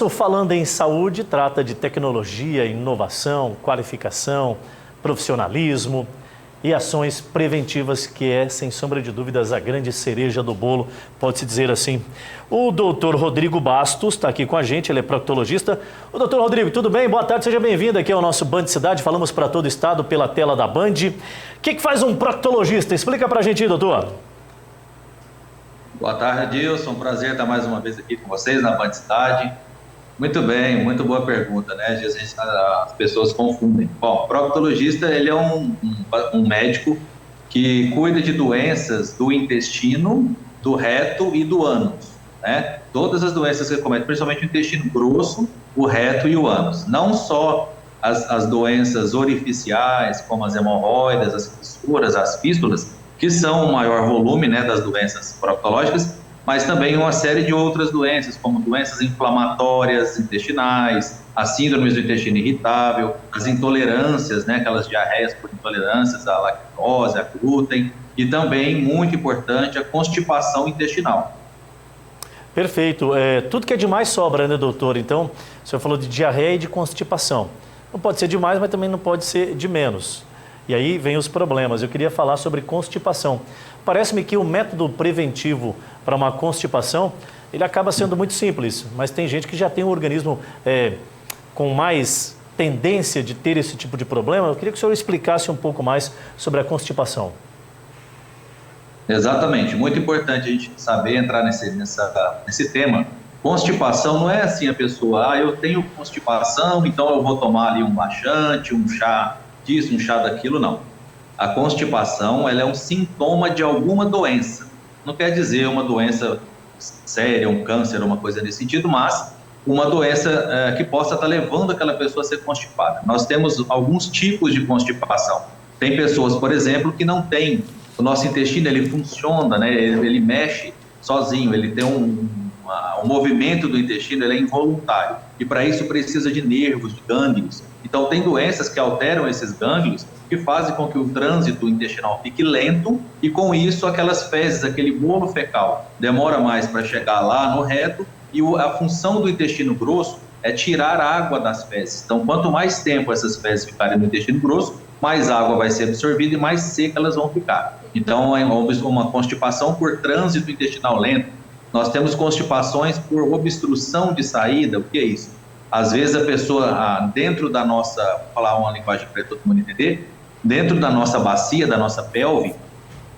O Falando em Saúde trata de tecnologia, inovação, qualificação, profissionalismo e ações preventivas, que é, sem sombra de dúvidas, a grande cereja do bolo, pode-se dizer assim. O doutor Rodrigo Bastos está aqui com a gente, ele é proctologista. O doutor Rodrigo, tudo bem? Boa tarde, seja bem-vindo aqui ao nosso Band Cidade. Falamos para todo o estado pela tela da Band. O que faz um proctologista? Explica para a gente aí, doutor. Boa tarde, Adilson. Prazer estar mais uma vez aqui com vocês na Band Cidade. Muito bem, muito boa pergunta, né? Às vezes as pessoas confundem. Bom, o proctologista, ele é um médico que cuida de doenças do intestino, do reto e do ânus, né? Todas as doenças que cometem, principalmente o intestino grosso, o reto e o ânus. Não só as doenças orificiais, como as hemorroidas, as fissuras, as fístulas, que são o maior volume, né, das doenças proctológicas, mas também uma série de outras doenças, como doenças inflamatórias intestinais, as síndromes do intestino irritável, as intolerâncias, né, aquelas diarreias por intolerâncias à lactose, à glúten, e também, muito importante, a constipação intestinal. Perfeito. Tudo que é demais sobra, né, doutor? Então, o senhor falou de diarreia e de constipação. Não pode ser demais, mas também não pode ser de menos. E aí vem os problemas. Eu queria falar sobre constipação. Parece-me que o método preventivo para uma constipação, ele acaba sendo muito simples, mas tem gente que já tem um organismo com mais tendência de ter esse tipo de problema. Eu queria que o senhor explicasse um pouco mais sobre a constipação. Exatamente. Muito importante a gente saber entrar nesse tema. Constipação não é assim a pessoa, eu tenho constipação, então eu vou tomar ali um laxante, um chá disso, um chá daquilo, não. A constipação, ela é um sintoma de alguma doença. Não quer dizer uma doença séria, um câncer, uma coisa nesse sentido, mas uma doença que possa estar levando aquela pessoa a ser constipada. Nós temos alguns tipos de constipação. Tem pessoas, por exemplo, que não têm, o nosso intestino, ele funciona, né? Ele mexe sozinho, ele tem o movimento do intestino, ele é involuntário. E para isso precisa de nervos, de gânglios. Então tem doenças que alteram esses gânglios, que fazem com que o trânsito intestinal fique lento e com isso aquelas fezes, aquele bolo fecal, demora mais para chegar lá no reto e a função do intestino grosso é tirar água das fezes. Então quanto mais tempo essas fezes ficarem no intestino grosso, mais água vai ser absorvida e mais seca elas vão ficar. Então é uma constipação por trânsito intestinal lento. Nós temos constipações por obstrução de saída. O que é isso? Às vezes a pessoa, dentro da nossa, vou falar uma linguagem para todo mundo entender, dentro da nossa bacia, da nossa pelve,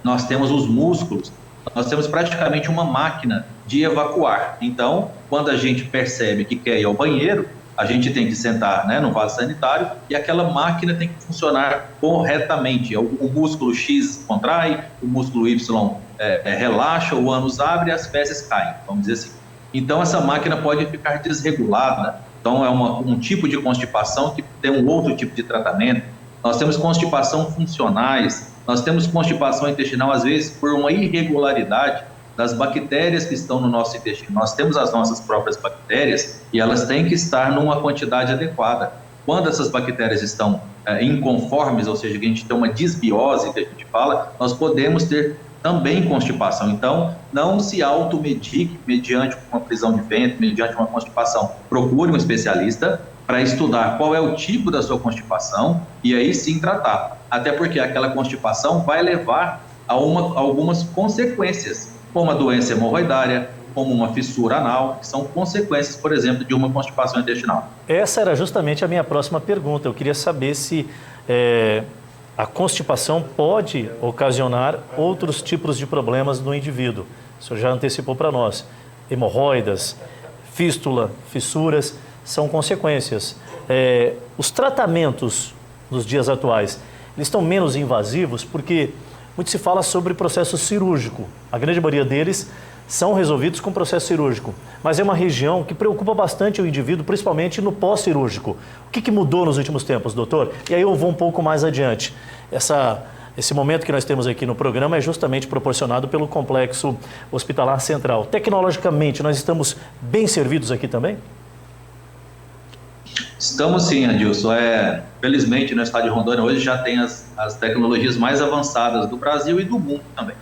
nós temos os músculos, nós temos praticamente uma máquina de evacuar. Então, quando a gente percebe que quer ir ao banheiro, a gente tem que sentar, né, no vaso sanitário e aquela máquina tem que funcionar corretamente. O músculo X contrai, o músculo Y relaxa, o ânus abre e as fezes caem, vamos dizer assim. Então, essa máquina pode ficar desregulada. Então, é um tipo de constipação que tem um outro tipo de tratamento. Nós temos constipação funcionais, nós temos constipação intestinal, às vezes, por uma irregularidade das bactérias que estão no nosso intestino. Nós temos as nossas próprias bactérias e elas têm que estar numa quantidade adequada. Quando essas bactérias estão inconformes, ou seja, que a gente tem uma disbiose, que a gente fala, nós podemos ter também constipação. Então, não se automedique mediante uma prisão de ventre, mediante uma constipação. Procure um especialista para estudar qual é o tipo da sua constipação e aí sim tratar. Até porque aquela constipação vai levar a algumas consequências, como a doença hemorroidária, como uma fissura anal, que são consequências, por exemplo, de uma constipação intestinal. Essa era justamente a minha próxima pergunta. Eu queria saber se a constipação pode ocasionar outros tipos de problemas no indivíduo. O senhor já antecipou para nós. Hemorroidas, fístula, fissuras, são consequências. Os tratamentos nos dias atuais, eles estão menos invasivos porque muito se fala sobre processo cirúrgico. A grande maioria deles são resolvidos com processo cirúrgico, mas é uma região que preocupa bastante o indivíduo, principalmente no pós-cirúrgico. O que mudou nos últimos tempos, doutor? E aí eu vou um pouco mais adiante. Esse momento que nós temos aqui no programa é justamente proporcionado pelo Complexo Hospitalar Central. Tecnologicamente, nós estamos bem servidos aqui também? Estamos sim, Adilson. Felizmente, no estado de Rondônia, hoje já tem as tecnologias mais avançadas do Brasil e do mundo também.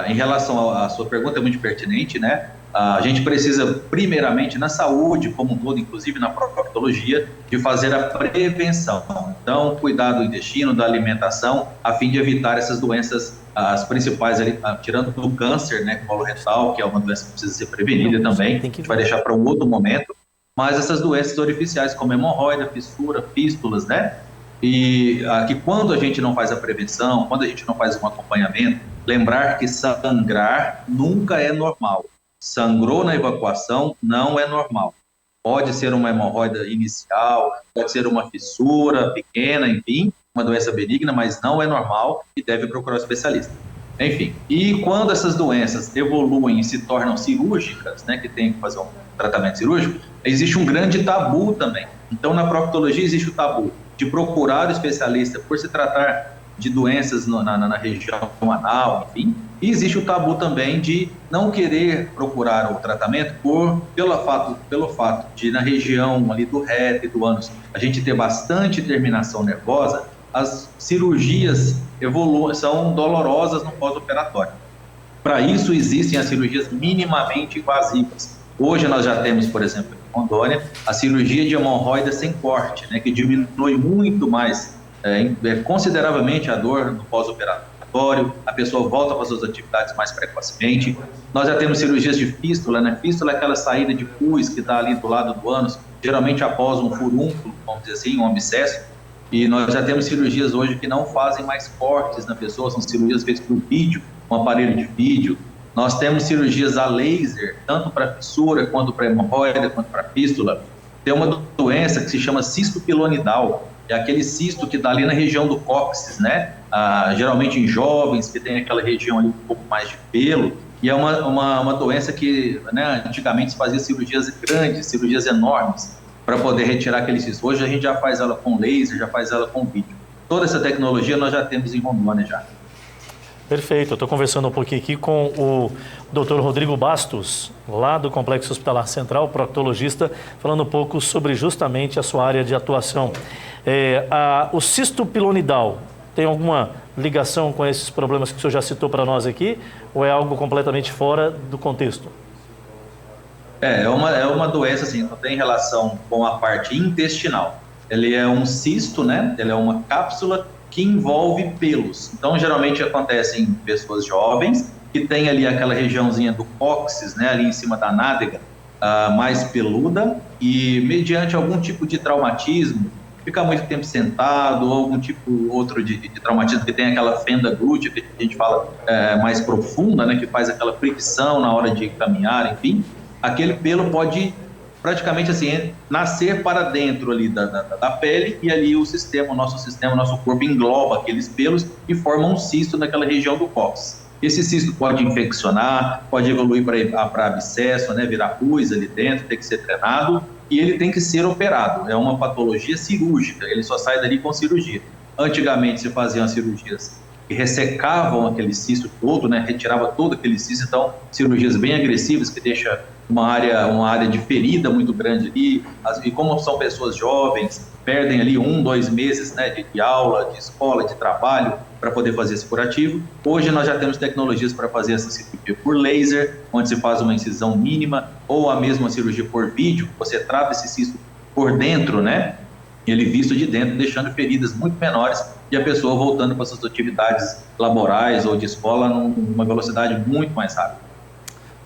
Em relação à sua pergunta, é muito pertinente, né? A gente precisa, primeiramente, na saúde como um todo, inclusive na proctologia, de fazer a prevenção. Então, cuidar do intestino, da alimentação, a fim de evitar essas doenças, as principais, ali, tirando do câncer, né, coloretal, que é uma doença que precisa ser prevenida também, a gente vai deixar para um outro momento, mas essas doenças orificiais, como hemorroida, fissura, fístulas, né, e que quando a gente não faz a prevenção, quando a gente não faz um acompanhamento, lembrar que sangrar nunca é normal. Sangrou na evacuação, não é normal. Pode ser uma hemorroida inicial, pode ser uma fissura pequena, enfim, uma doença benigna, mas não é normal e deve procurar um especialista. Enfim, e quando essas doenças evoluem e se tornam cirúrgicas, né, que tem que fazer um tratamento cirúrgico, existe um grande tabu também. Então, na proctologia existe o tabu de procurar o especialista por se tratar de doenças na região anal, enfim. E existe o tabu também de não querer procurar o tratamento pelo fato de, na região ali do reto e do ânus, a gente ter bastante terminação nervosa, as cirurgias são dolorosas no pós-operatório. Para isso, existem as cirurgias minimamente invasivas. Hoje nós já temos, por exemplo, em Rondônia, a cirurgia de hemorroida sem corte, né, que diminui muito mais, consideravelmente a dor no pós-operatório, a pessoa volta para as suas atividades mais precocemente. Nós já temos cirurgias de fístula, né? Fístula é aquela saída de pus que está ali do lado do ânus, geralmente após um furúnculo, vamos dizer assim, um abscesso. E nós já temos cirurgias hoje que não fazem mais cortes na pessoa, são cirurgias feitas por vídeo, com aparelho de vídeo. Nós temos cirurgias a laser, tanto para fissura, quanto para hemorroida, quanto para fístula. Tem uma doença que se chama cisto pilonidal, é aquele cisto que dá ali na região do cóccix, né? Geralmente em jovens, que tem aquela região ali um pouco mais de pelo, e é uma doença que, né, antigamente se fazia cirurgias grandes, cirurgias enormes, para poder retirar aquele cisto. Hoje a gente já faz ela com laser, já faz ela com vídeo. Toda essa tecnologia nós já temos em Rondônia já. Perfeito, eu estou conversando um pouquinho aqui com o Dr. Rodrigo Bastos, lá do Complexo Hospitalar Central, proctologista, falando um pouco sobre justamente a sua área de atuação. O cisto pilonidal tem alguma ligação com esses problemas que o senhor já citou para nós aqui, ou é algo completamente fora do contexto? É uma doença, assim, não tem relação com a parte intestinal. Ele é um cisto, né? Ele é uma cápsula que envolve pelos. Então, geralmente acontece em pessoas jovens, que tem ali aquela regiãozinha do cóccix, né, ali em cima da nádega, mais peluda, e mediante algum tipo de traumatismo, ficar muito tempo sentado, ou algum tipo outro de traumatismo, que tem aquela fenda glútea, que a gente fala mais profunda, né, que faz aquela fricção na hora de caminhar, enfim, aquele pelo pode praticamente assim, nascer para dentro ali da pele, e ali o nosso corpo engloba aqueles pelos e forma um cisto naquela região do cóccix. Esse cisto pode infeccionar, pode evoluir para abscesso, né, virar pus ali dentro, tem que ser treinado, e ele tem que ser operado. É uma patologia cirúrgica, ele só sai dali com cirurgia. Antigamente se faziam cirurgias que ressecavam aquele cisto todo, né, retirava todo aquele cisto, então cirurgias bem agressivas que deixa uma área de ferida muito grande ali, e como são pessoas jovens, perdem ali 1-2 meses, né, de aula, de escola, de trabalho, para poder fazer esse curativo. Hoje nós já temos tecnologias para fazer essa cirurgia por laser, onde se faz uma incisão mínima, ou a mesma cirurgia por vídeo, você trata esse cisto por dentro, né, ele visto de dentro, deixando feridas muito menores, e a pessoa voltando para suas atividades laborais ou de escola numa velocidade muito mais rápida.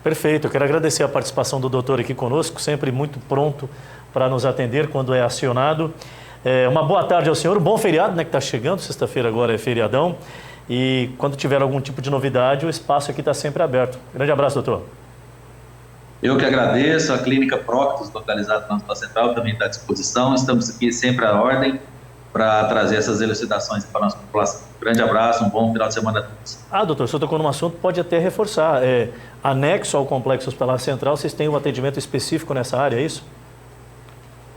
Perfeito, eu quero agradecer a participação do doutor aqui conosco, sempre muito pronto para nos atender quando é acionado. Uma boa tarde ao senhor, um bom feriado, né, que está chegando, sexta-feira agora é feriadão, e quando tiver algum tipo de novidade, o espaço aqui está sempre aberto. Grande abraço, doutor. Eu que agradeço, a Clínica Proctos, localizada no Hospital Central, também está à disposição, estamos aqui sempre à ordem para trazer essas elucidações para a nossa população. Grande abraço, um bom final de semana a todos. Doutor, o senhor tocou num assunto, pode até reforçar. Anexo ao Complexo Hospitalar Central, vocês têm um atendimento específico nessa área, é isso?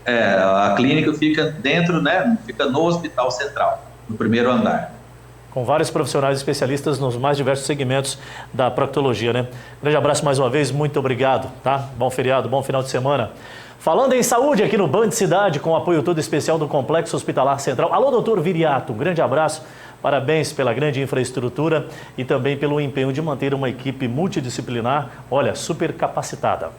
A clínica fica dentro, né, fica no Hospital Central, no primeiro andar. Com vários profissionais especialistas nos mais diversos segmentos da proctologia, né? Grande abraço mais uma vez, muito obrigado, tá? Bom feriado, bom final de semana. Falando em saúde aqui no Band Cidade, com o apoio todo especial do Complexo Hospitalar Central. Alô, doutor Viriato, um grande abraço. Parabéns pela grande infraestrutura e também pelo empenho de manter uma equipe multidisciplinar, olha, super capacitada.